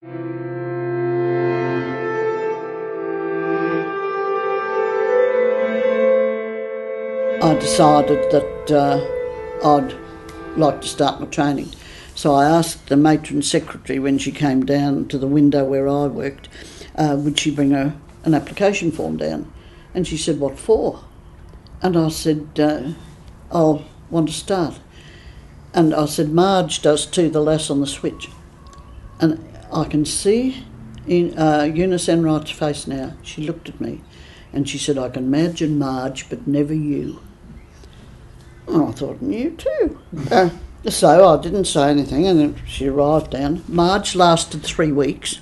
I decided that I'd like to start my training. So I asked the matron secretary when she came down to the window where I worked, would she bring an application form down? And she said, what for? And I said, I want to start. And I said, Marge does too, the lass on the switch. And I can see in Eunice Enright's face now. She looked at me and she said, I can imagine Marge, but never you. And I thought, you too. So I didn't say anything, and then she arrived down. Marge lasted 3 weeks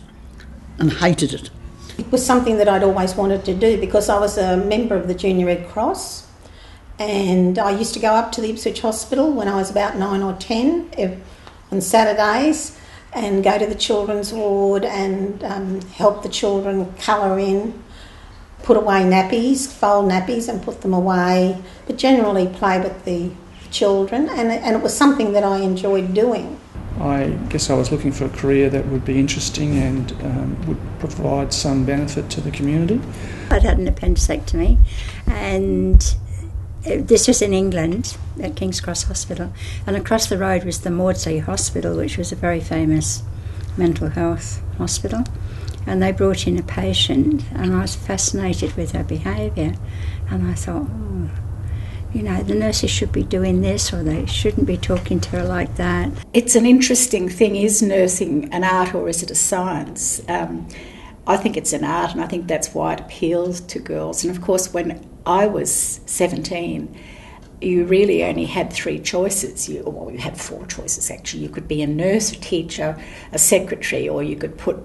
and hated it. It was something that I'd always wanted to do because I was a member of the Junior Red Cross, and I used to go up to the Ipswich Hospital when I was about 9 or 10 on Saturdays and go to the children's ward and help the children colour in, put away nappies, fold nappies and put them away, but generally play with the children, and it was something that I enjoyed doing. I guess I was looking for a career that would be interesting and would provide some benefit to the community. I'd had an appendectomy, and this was in England at King's Cross Hospital, and across the road was the Maudsley Hospital, which was a very famous mental health hospital. And they brought in a patient, and I was fascinated with her behaviour. And I thought, the nurses should be doing this, or they shouldn't be talking to her like that. It's an interesting thing. Is nursing an art or is it a science? I think it's an art, and I think that's why it appeals to girls. And of course, when I was 17, you really only had 3 choices. You had 4 choices actually. You could be a nurse, a teacher, a secretary, or you could put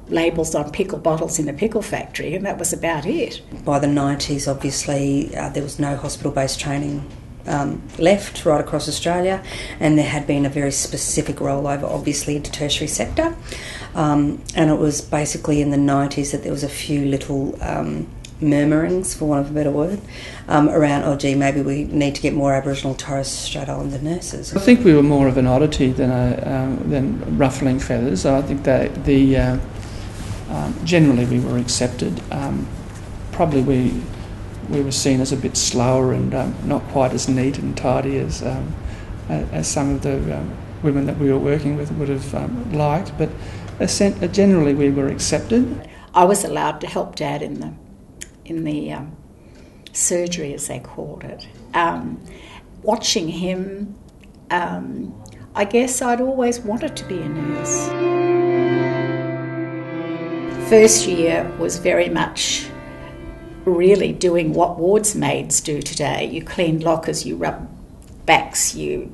labels on pickle bottles in a pickle factory, and that was about it. By the 90s, obviously, there was no hospital-based training left right across Australia, and there had been a very specific rollover, obviously, into tertiary sector. And it was basically in the 90s that there was a few little murmurings, for want of a better word, around, maybe we need to get more Aboriginal and Torres Strait Islander nurses. I think we were more of an oddity than ruffling feathers. I think that generally we were accepted. Probably we were seen as a bit slower and not quite as neat and tidy as some of the women that we were working with would have liked, but generally we were accepted. I was allowed to help Dad in the surgery, as they called it. Watching him, I guess I'd always wanted to be a nurse. First year was very much really doing what wards maids do today. You cleaned lockers, you rubbed backs, you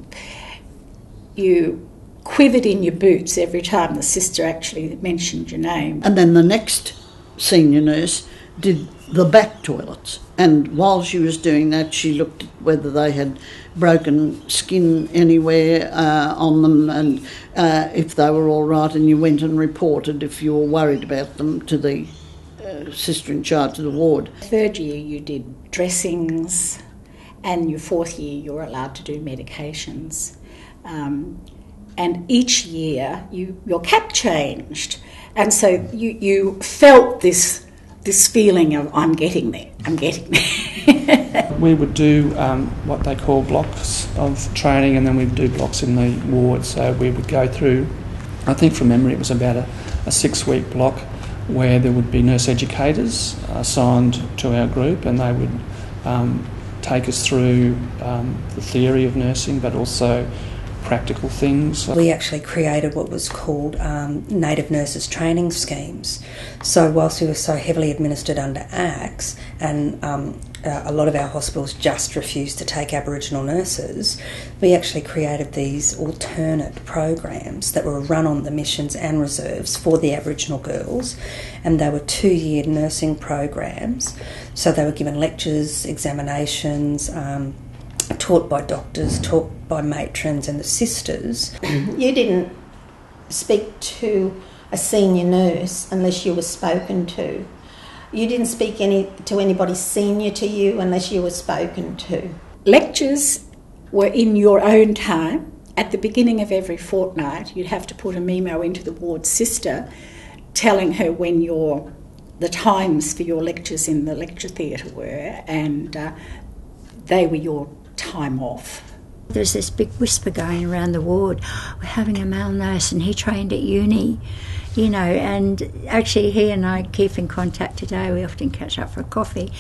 quivered in your boots every time the sister actually mentioned your name. And then the next senior nurse did the back toilets, and while she was doing that she looked at whether they had broken skin anywhere on them, and if they were all right, and you went and reported if you were worried about them to the sister in charge of the ward. 3rd year you did dressings, and your 4th year you were allowed to do medications, and each year your cap changed, and so you felt this feeling of I'm getting there. We would do what they call blocks of training, and then we'd do blocks in the ward. So we would go through, I think from memory it was about a 6-week block where there would be nurse educators assigned to our group, and they would take us through the theory of nursing, but also practical things. We actually created what was called native nurses training schemes. So whilst we were so heavily administered under ACTS, and a lot of our hospitals just refused to take Aboriginal nurses, we actually created these alternate programs that were run on the missions and reserves for the Aboriginal girls, and they were 2-year nursing programs. So they were given lectures, examinations, taught by doctors, taught by matrons and the sisters. You didn't speak to a senior nurse unless you were spoken to. You didn't speak to anybody senior to you unless you were spoken to. Lectures were in your own time. at the beginning of every fortnight, you'd have to put a memo into the ward sister telling her when the times for your lectures in the lecture theatre were, and they were your time off. There was this big whisper going around the ward, we're having a male nurse and he trained at uni, you know, and actually he and I keep in contact today. We often catch up for a coffee,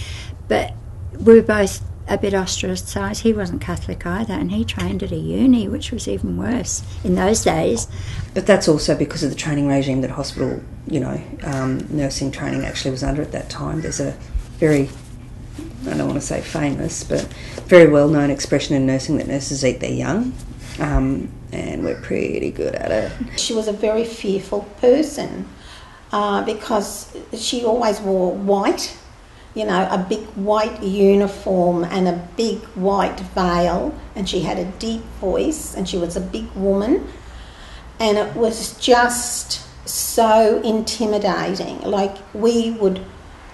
but we were both a bit ostracised. He wasn't Catholic either, and he trained at a uni, which was even worse in those days. But that's also because of the training regime that hospital, nursing training actually was under at that time. There's a very, I don't want to say famous, but very well-known expression in nursing that nurses eat their young, and we're pretty good at it. She was a very fearful person because she always wore white, a big white uniform and a big white veil, and she had a deep voice, and she was a big woman, and it was just so intimidating. Like, we would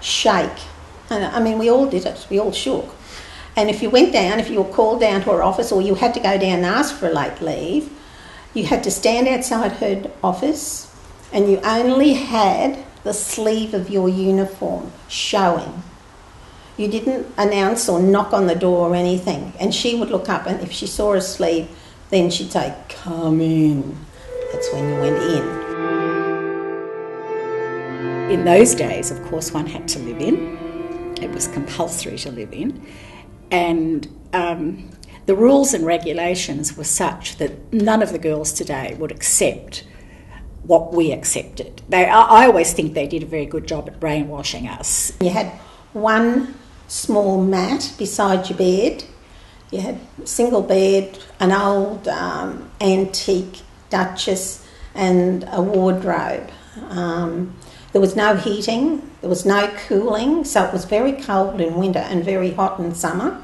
shake. And I mean, we all did it, we all shook. And if you were called down to her office, or you had to go down and ask for a late leave, you had to stand outside her office, and you only had the sleeve of your uniform showing. You didn't announce or knock on the door or anything. And she would look up, and if she saw a sleeve, then she'd say, "Come in." That's when you went in. In those days, of course, one had to live in. It was compulsory to live in. And the rules and regulations were such that none of the girls today would accept what we accepted. I always think they did a very good job at brainwashing us. You had one small mat beside your bed. You had a single bed, an old antique Duchess, and a wardrobe. There was no heating, there was no cooling, so it was very cold in winter and very hot in summer.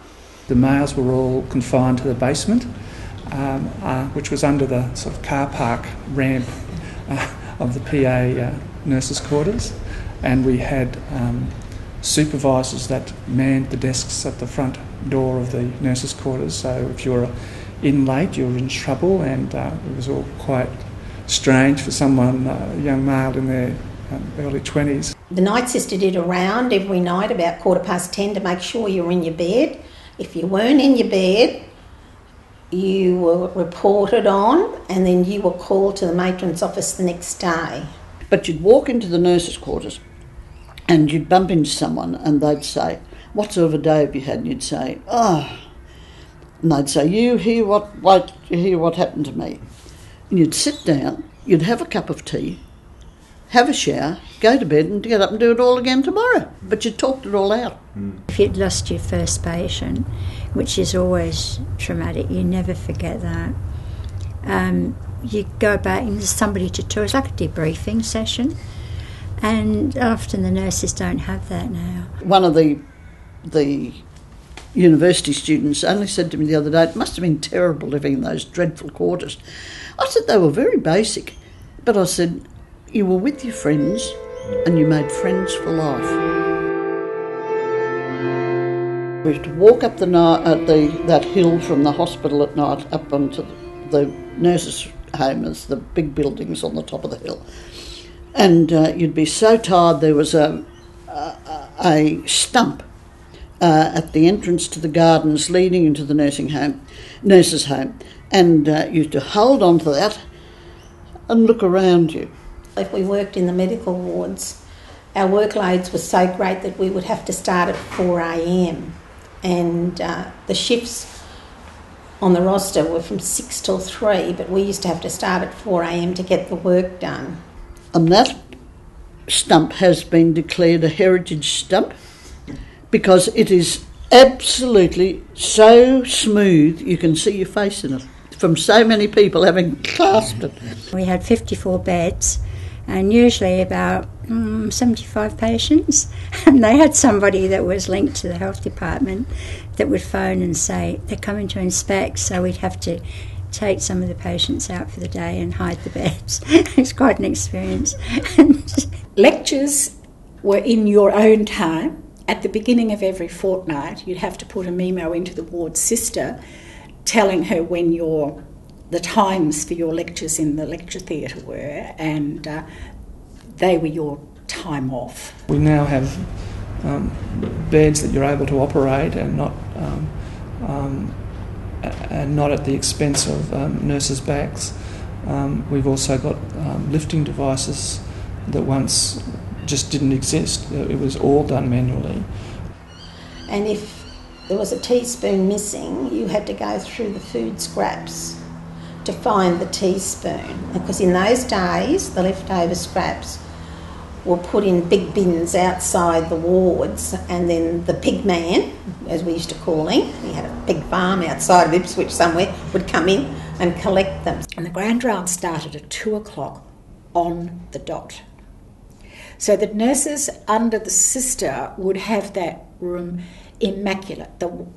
The males were all confined to the basement, which was under the sort of car park ramp of the PA nurses' quarters, and we had supervisors that manned the desks at the front door of the nurses' quarters, so if you were in late you were in trouble, and it was all quite strange for someone, a young male in their early 20s. The night sister did a round every night about 10:15 to make sure you were in your bed. If you weren't in your bed, you were reported on, and then you were called to the matron's office the next day. But you'd walk into the nurses' quarters and you'd bump into someone and they'd say, "What sort of a day have you had?" And you'd say, "Oh." And they'd say, "You hear what happened to me?" And you'd sit down, you'd have a cup of tea, have a shower, go to bed and get up and do it all again tomorrow. But you talked it all out. If you'd lost your first patient, which is always traumatic, you never forget that. You go back and there's somebody to talk. It's like a debriefing session. And often the nurses don't have that now. One of the university students only said to me the other day, "It must have been terrible living in those dreadful quarters." I said they were very basic, but I said, you were with your friends and you made friends for life. We used to walk up that hill from the hospital at night up onto the nurses' home, as the big buildings on the top of the hill. And you'd be so tired. There was a stump at the entrance to the gardens leading into the nurses' home, and you used to hold on to that and look around you. If we worked in the medical wards, our workloads were so great that we would have to start at 4 a.m. and the shifts on the roster were from 6 till 3, but we used to have to start at 4 a.m. to get the work done. And that stump has been declared a heritage stump because it is absolutely so smooth you can see your face in it from so many people having clasped it. We had 54 beds and usually about 75 patients, and they had somebody that was linked to the health department that would phone and say they're coming to inspect, so we'd have to take some of the patients out for the day and hide the beds. It's quite an experience. Lectures were in your own time. At the beginning of every fortnight, you'd have to put a memo into the ward sister telling her when the the times for your lectures in the lecture theatre were, and they were your time off. We now have beds that you're able to operate and not at the expense of nurses' backs. We've also got lifting devices that once just didn't exist. It was all done manually. And if there was a teaspoon missing, you had to go through the food scraps to find the teaspoon. Because in those days, the leftover scraps were put in big bins outside the wards, and then the pig man, as we used to call him, he had a big farm outside of Ipswich somewhere, would come in and collect them. And the grand round started at 2 o'clock on the dot. So the nurses under the sister would have that room immaculate.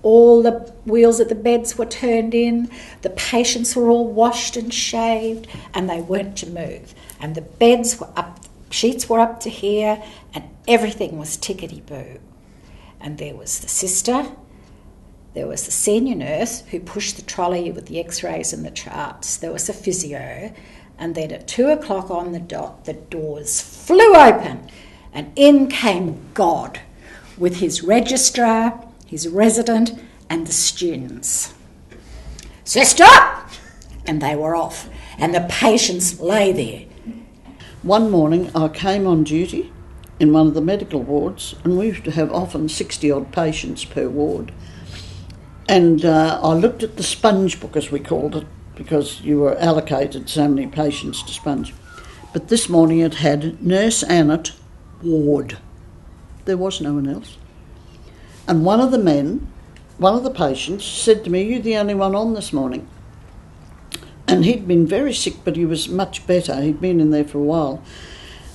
All the wheels of the beds were turned in, the patients were all washed and shaved, and they weren't to move. And the beds were up, sheets were up to here, and everything was tickety-boo. And there was the sister, there was the senior nurse who pushed the trolley with the x-rays and the charts, there was a physio, and then at 2 o'clock on the dot, the doors flew open, and in came God with his registrar, his resident, and the students. Sister! And they were off, and the patients lay there. One morning I came on duty in one of the medical wards, and we used to have often 60-odd patients per ward. And I looked at the sponge book, as we called it, because you were allocated so many patients to sponge. But this morning it had Nurse Annette, ward. There was no one else. And one of the patients, said to me, "You're the only one on this morning." And he'd been very sick, but he was much better. He'd been in there for a while.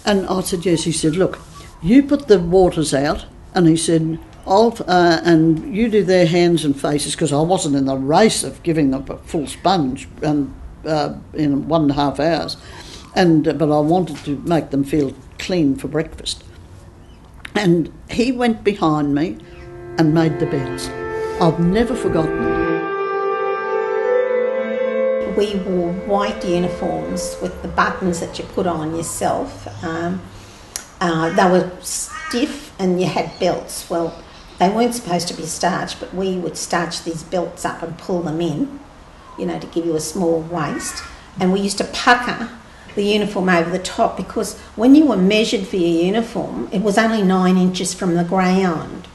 And I said, "Yes." He said, "Look, you put the waters out," and he said, and you do their hands and faces, because I wasn't in the race of giving them a full sponge in 1.5 hours. But I wanted to make them feel clean for breakfast. And he went behind me and made the beds. I've never forgotten it. We wore white uniforms with the buttons that you put on yourself. They were stiff, and you had belts. Well, they weren't supposed to be starched, but we would starch these belts up and pull them in, to give you a small waist. And we used to pucker the uniform over the top, because when you were measured for your uniform, it was only 9 inches from the ground.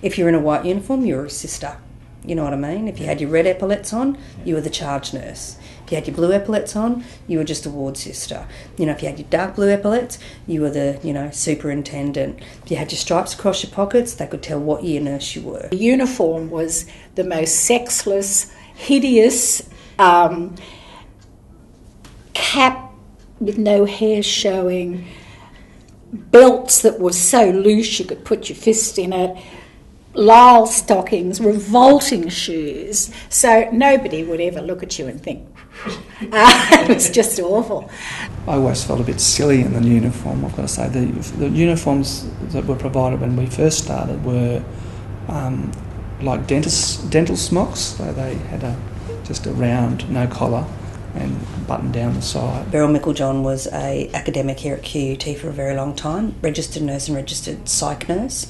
If you're in a white uniform, you're a sister. You know what I mean? If you had your red epaulets on, you were the charge nurse. If you had your blue epaulets on, you were just a ward sister. If you had your dark blue epaulets, you were the, superintendent. If you had your stripes across your pockets, they could tell what year nurse you were. The uniform was the most sexless, hideous cap with no hair showing, belts that were so loose you could put your fist in it, lisle stockings, revolting shoes, so nobody would ever look at you and think, it was just awful. I always felt a bit silly in the uniform, I've got to say. The uniforms that were provided when we first started were like dental smocks. So they had just a round, no collar, and button down the side. Beryl Micklejohn was an academic here at QUT for a very long time, registered nurse and registered psych nurse.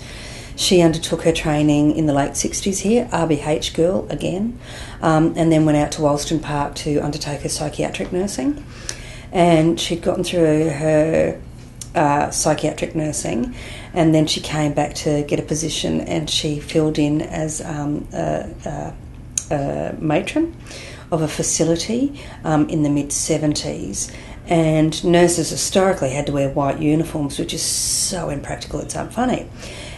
She undertook her training in the late 60s here, RBH girl again, and then went out to Wolston Park to undertake her psychiatric nursing. And she'd gotten through her psychiatric nursing, and then she came back to get a position, and she filled in as a matron of a facility in the mid-70s. And nurses historically had to wear white uniforms, which is so impractical it's unfunny.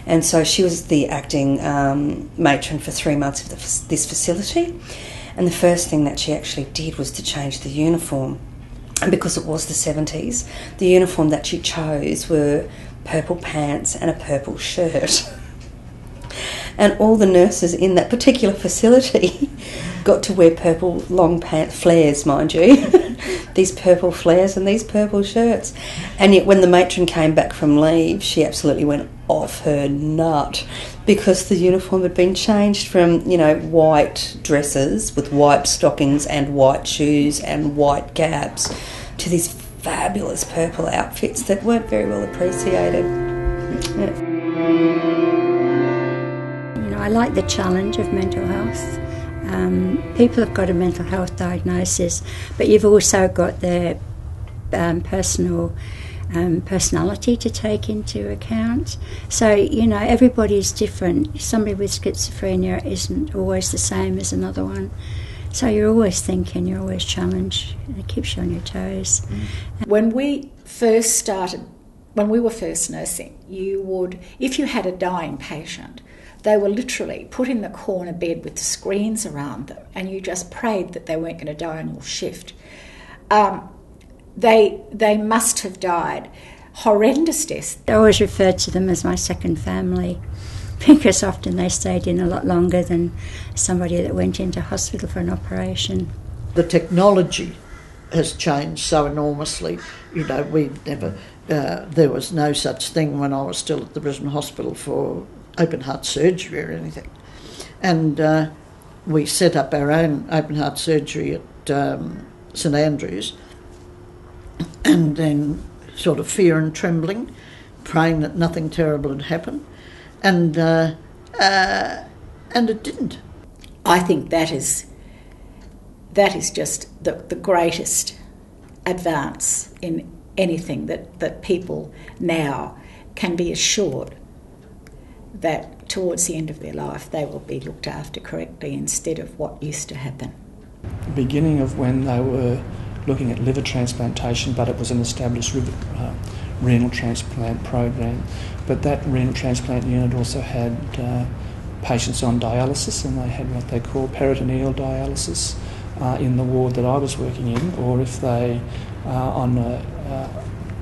And so she was the acting matron for 3 months of this facility. And the first thing that she actually did was to change the uniform. And because it was the 70s, the uniform that she chose were purple pants and a purple shirt. And all the nurses in that particular facility got to wear purple long pant flares, mind you. These purple flares and these purple shirts. And yet when the matron came back from leave, she absolutely went off her nut because the uniform had been changed from, white dresses with white stockings and white shoes and white caps to these fabulous purple outfits that weren't very well appreciated. Yeah. I like the challenge of mental health. People have got a mental health diagnosis, but you've also got their personality to take into account. So, everybody's different. Somebody with schizophrenia isn't always the same as another one. So you're always thinking, you're always challenged, and it keeps you on your toes. When we were first nursing, you would, if you had a dying patient, they were literally put in the corner bed with the screens around them, and you just prayed that they weren't going to die on your shift. They must have died horrendous deaths. I always referred to them as my second family, because often they stayed in a lot longer than somebody that went into hospital for an operation. The technology has changed so enormously. We never, there was no such thing when I was still at the Brisbane Hospital for open heart surgery or anything. And we set up our own open heart surgery at St Andrews, and then sort of fear and trembling, praying that nothing terrible had happened. And it didn't. I think that is just the greatest advance in anything, that people now can be assured that towards the end of their life they will be looked after correctly instead of what used to happen. The beginning of when they were looking at liver transplantation, but it was an established renal transplant program. But that renal transplant unit also had patients on dialysis, and they had what they call peritoneal dialysis in the ward that I was working in, or if they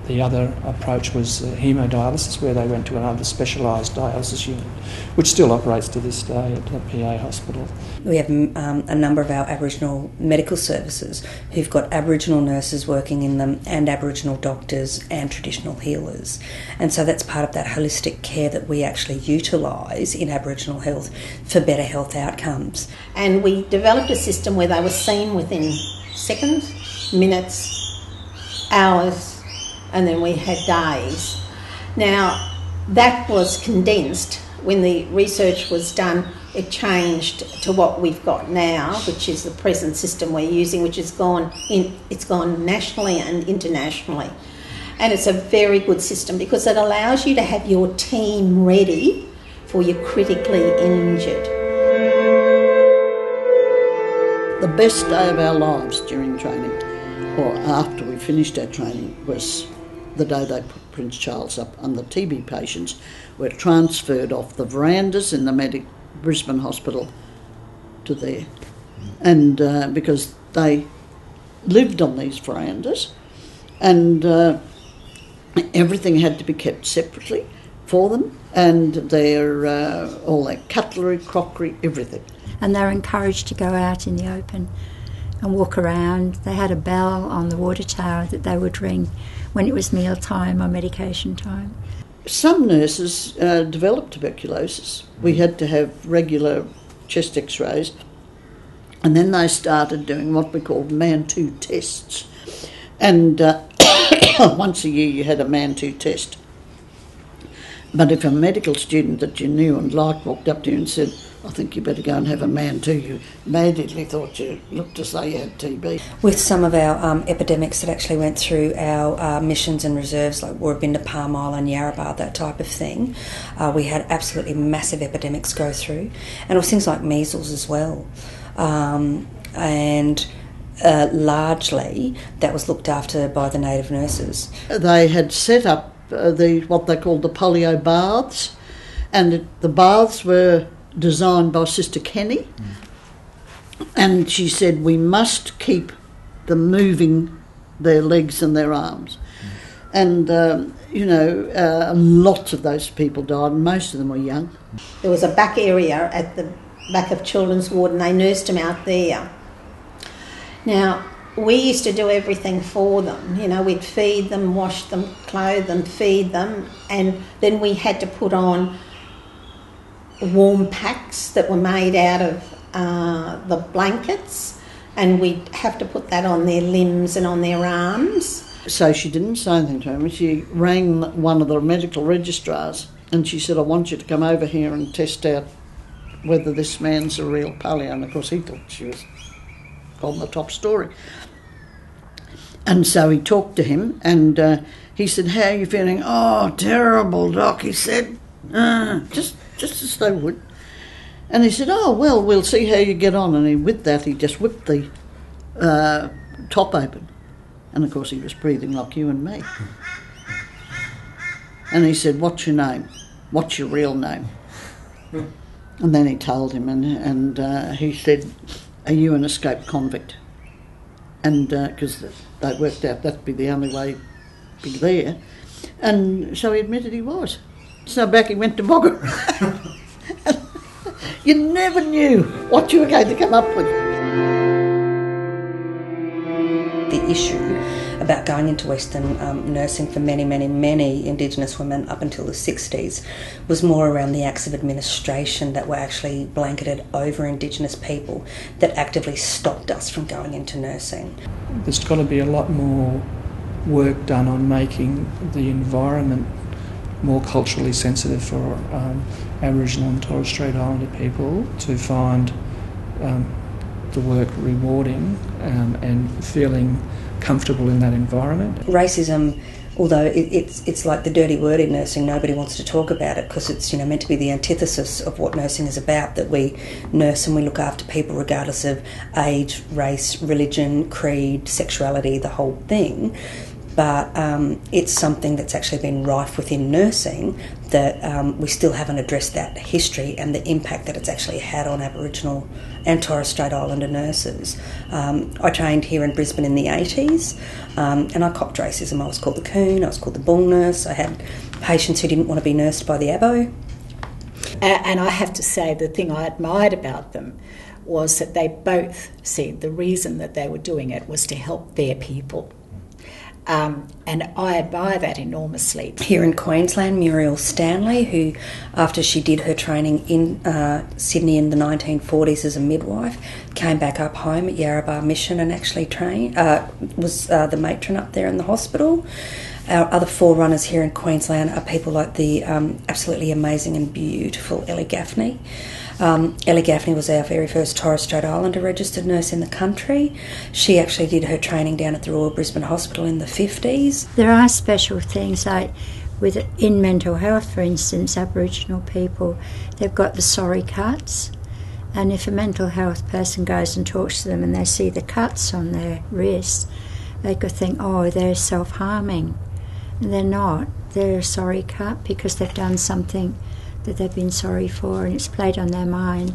the other approach was haemodialysis, where they went to another specialised dialysis unit, which still operates to this day at the PA hospital. We have a number of our Aboriginal medical services who've got Aboriginal nurses working in them, and Aboriginal doctors and traditional healers. And so that's part of that holistic care that we actually utilise in Aboriginal health for better health outcomes. And we developed a system where they were seen within seconds, minutes, hours, and then we had days. Now, that was condensed. When the research was done, it changed to what we've got now, which is the present system we're using, which has gone nationally and internationally. And it's a very good system because it allows you to have your team ready for your critically injured. The best day of our lives during training, or after we finished our training, was the day they put Prince Charles up, and the TB patients were transferred off the verandas in the Brisbane Hospital to there. And because they lived on these verandas, and everything had to be kept separately for them, and all their cutlery, crockery, everything. And they were encouraged to go out in the open and walk around. They had a bell on the water tower that they would ring when it was meal time or medication time. Some nurses developed tuberculosis. We had to have regular chest x-rays, and then they started doing what we called MAN-2 tests. And once a year you had a MAN-2 test. But if a medical student that you knew and liked walked up to you and said, "I think you better go and have a MAN-2," you immediately thought you looked as though you had TB. With some of our epidemics that actually went through our missions and reserves, like Woorabinda, Palm Island, Yarrabah, that type of thing, we had absolutely massive epidemics go through. And it was things like measles as well. Largely that was looked after by the native nurses. They had set up what they called the polio baths, and the baths were designed by Sister Kenny, and she said we must keep them moving their legs and their arms. And lots of those people died, and most of them were young. There was a back area at the back of Children's Ward, and they nursed them out there. Now, we used to do everything for them. We'd feed them, wash them, clothe them, feed them, and then we had to put on warm packs that were made out of the blankets, and we'd have to put that on their limbs and on their arms. So she didn't say anything to him. She rang one of the medical registrars and she said, I want you to come over here and test out whether this man's a real paleo. And of course he thought she was on the top story. And so he talked to him and he said, how are you feeling? Oh, terrible, Doc, he said. Just as they would. And he said, oh, well, we'll see how you get on. And with that, he just whipped the top open. And, of course, he was breathing like you and me. And he said, what's your name? What's your real name? And then he told him, and he said, are you an escaped convict? And because they worked out that'd be the only way to be there. And so he admitted he was. So back he went to Bogger. You never knew what you were going to come up with. The issue about going into Western nursing for many, many, many Indigenous women up until the 60s was more around the acts of administration that were actually blanketed over Indigenous people that actively stopped us from going into nursing. There's got to be a lot more work done on making the environment more culturally sensitive for Aboriginal and Torres Strait Islander people to find the work rewarding and feeling comfortable in that environment. Racism, although it's like the dirty word in nursing, nobody wants to talk about it because it's meant to be the antithesis of what nursing is about, that we nurse and we look after people regardless of age, race, religion, creed, sexuality, the whole thing. But it's something that's actually been rife within nursing that we still haven't addressed that history and the impact that it's actually had on Aboriginal and Torres Strait Islander nurses. I trained here in Brisbane in the 80s and I copped racism. I was called the coon, I was called the bull nurse, I had patients who didn't want to be nursed by the Abo. And I have to say the thing I admired about them was that they both said the reason that they were doing it was to help their people. And I admire that enormously. Here in Queensland, Muriel Stanley, who, after she did her training in Sydney in the 1940s as a midwife, came back up home at Yarrabah Mission and actually was the matron up there in the hospital. Our other forerunners here in Queensland are people like the absolutely amazing and beautiful Ellie Gaffney. Ellie Gaffney was our very first Torres Strait Islander registered nurse in the country. She actually did her training down at the Royal Brisbane Hospital in the 50s. There are special things like in mental health, for instance, Aboriginal people, they've got the sorry cuts. And if a mental health person goes and talks to them and they see the cuts on their wrists, they could think, oh, they're self-harming. And they're not. They're a sorry cut because they've done something that they've been sorry for and it's played on their mind.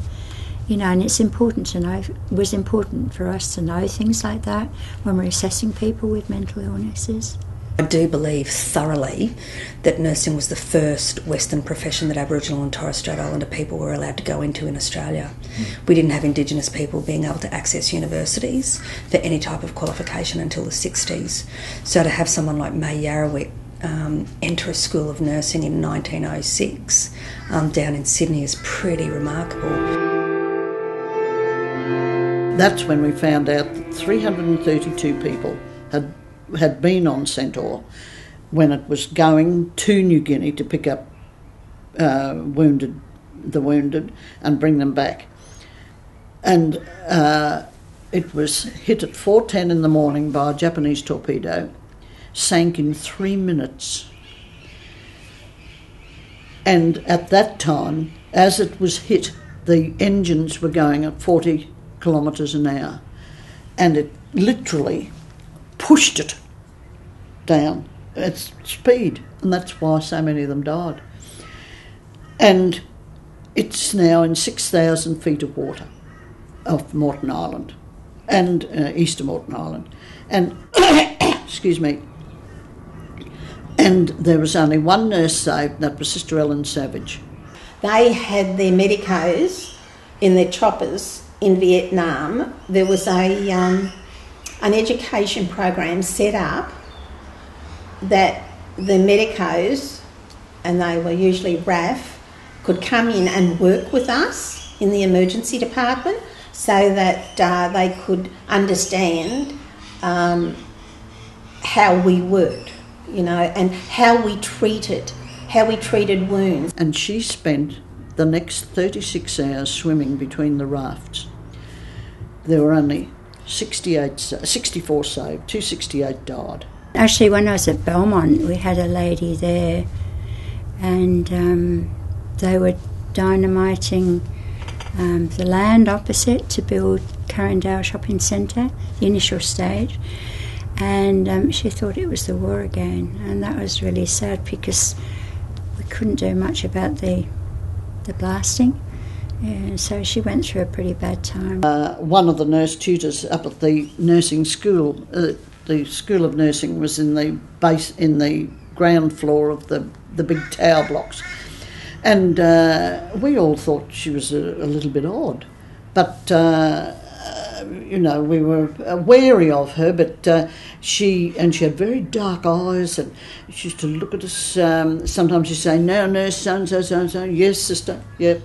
And it's important to know, it was important for us to know things like that when we're assessing people with mental illnesses. I do believe thoroughly that nursing was the first Western profession that Aboriginal and Torres Strait Islander people were allowed to go into in Australia. We didn't have Indigenous people being able to access universities for any type of qualification until the 60s. So to have someone like May Yarrawit enter a school of nursing in 1906 down in Sydney is pretty remarkable. That's when we found out that 332 people had been on Centaur when it was going to New Guinea to pick up the wounded and bring them back. And it was hit at 4:10 in the morning by a Japanese torpedo, sank in 3 minutes. And at that time, as it was hit, the engines were going at 40 kilometres an hour and it literally pushed it down its speed, and that's why so many of them died. And it's now in 6,000 feet of water off Moreton Island and east of Moreton Island. And, excuse me, and there was only one nurse saved, and that was Sister Ellen Savage. They had their medicos in their choppers in Vietnam. There was an education program set up that the medicos, and they were usually RAF, could come in and work with us in the emergency department so that they could understand how we worked, you know, and how we treated wounds. And she spent the next 36 hours swimming between the rafts. There were only 64 saved, 268 died. Actually, when I was at Belmont, we had a lady there, and they were dynamiting the land opposite to build Carindale Shopping Centre, the initial stage, and she thought it was the war again, and that was really sad because we couldn't do much about the blasting. Yeah, so she went through a pretty bad time. One of the nurse tutors up at the nursing school, the School of Nursing was in the ground floor of the big tower blocks, and we all thought she was a little bit odd, but you know, we were wary of her. But she had very dark eyes, and she used to look at us. Sometimes she'd say, "Now, nurse, so and so." "Yes, sister." "Yeah."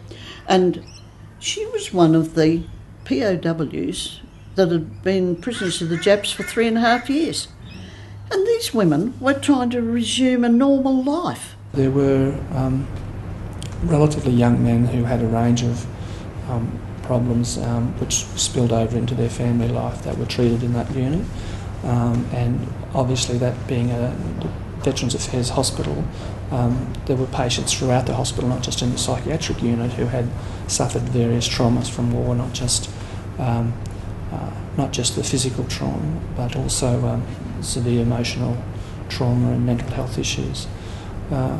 And she was one of the POWs that had been prisoners of the Japs for 3.5 years. And these women were trying to resume a normal life. There were relatively young men who had a range of problems which spilled over into their family life that were treated in that unit. And obviously, that being a Veterans Affairs hospital, there were patients throughout the hospital, not just in the psychiatric unit, who had suffered various traumas from war, not just the physical trauma, but also severe emotional trauma and mental health issues.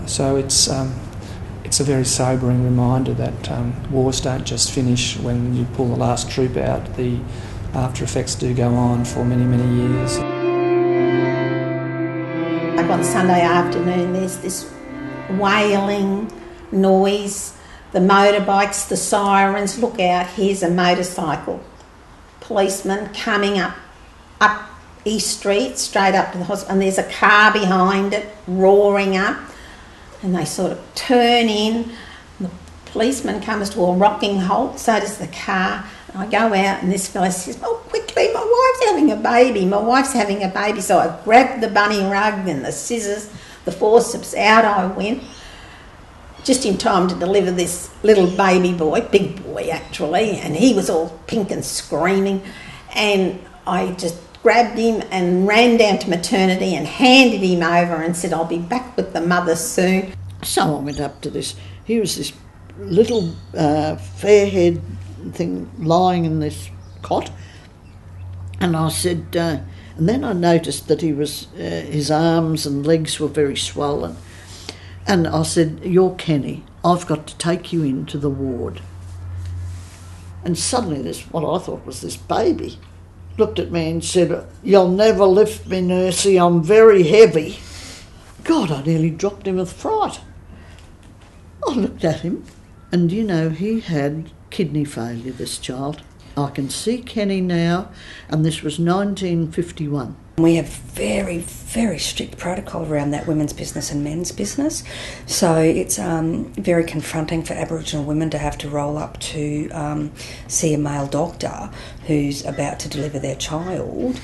So it's a very sobering reminder that wars don't just finish when you pull the last troop out. The after effects do go on for many, many years. Like on Sunday afternoon, there's this wailing noise, the motorbikes, the sirens. Look out, here's a motorcycle. Policeman coming up East Street, straight up to the hospital, and there's a car behind it, roaring up, and they sort of turn in. The policeman comes to a rocking halt, so does the car. And I go out, and this fella says, "Oh, quickly, my wife's having a baby." So I grabbed the bunny rug and the scissors, the forceps, out I went, just in time to deliver this little baby boy, big boy actually, and he was all pink and screaming, and I just grabbed him and ran down to maternity and handed him over and said, "I'll be back with the mother soon." So I went up to this. Here was this little fair-haired thing lying in this cot, and I said, and then I noticed that he was his arms and legs were very swollen, and I said, "You're Kenny. I've got to take you into the ward." And suddenly this, what I thought was this baby, looked at me and said, "You'll never lift me, nursey, I'm very heavy." God, I nearly dropped him with fright. I looked at him, and you know, he had kidney failure, this child. I can see Kenny now, and this was 1951. We have very, very strict protocol around that women's business and men's business. So it's very confronting for Aboriginal women to have to roll up to see a male doctor who's about to deliver their child,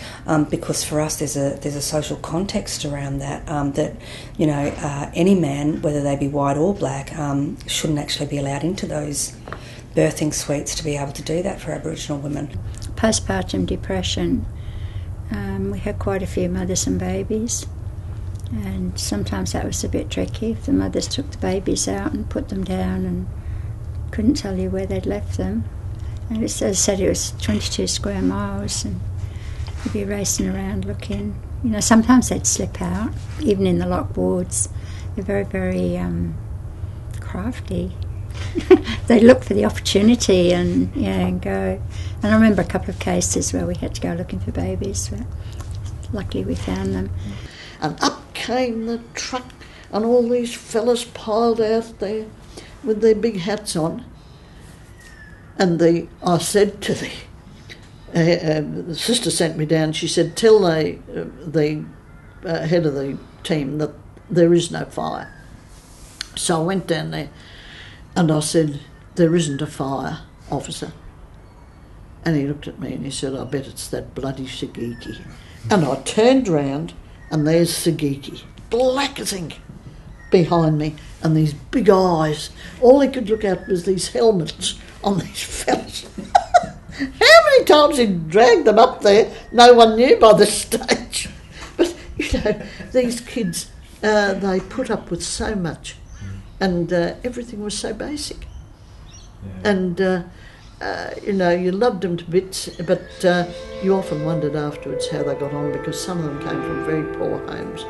because for us there's a social context around that, that, you know, any man, whether they be white or black, shouldn't actually be allowed into those birthing suites to be able to do that for Aboriginal women. Postpartum depression. We had quite a few mothers and babies, and sometimes that was a bit tricky if the mothers took the babies out and put them down and couldn't tell you where they'd left them. And it was, as I said, it was 22 square miles, and you'd be racing around looking. You know, sometimes they'd slip out, even in the locked wards. They're very, very crafty. They look for the opportunity and go. And I remember a couple of cases where we had to go looking for babies, but luckily we found them. And up came the truck, and all these fellas piled out there with their big hats on. And I said to the sister sent me down. She said, "Tell the head of the team that there is no fire." So I went down there. And I said, there isn't a fire, officer. And he looked at me and he said, I bet it's that bloody Sagiki. And I turned round and there's Sagiki, black as ink, behind me, and these big eyes. All he could look at was these helmets on these fellas. How many times he dragged them up there, no one knew by this stage. But, you know, these kids, they put up with so much, and everything was so basic. Yeah. And, you know, you loved them to bits, but you often wondered afterwards how they got on, because some of them came from very poor homes.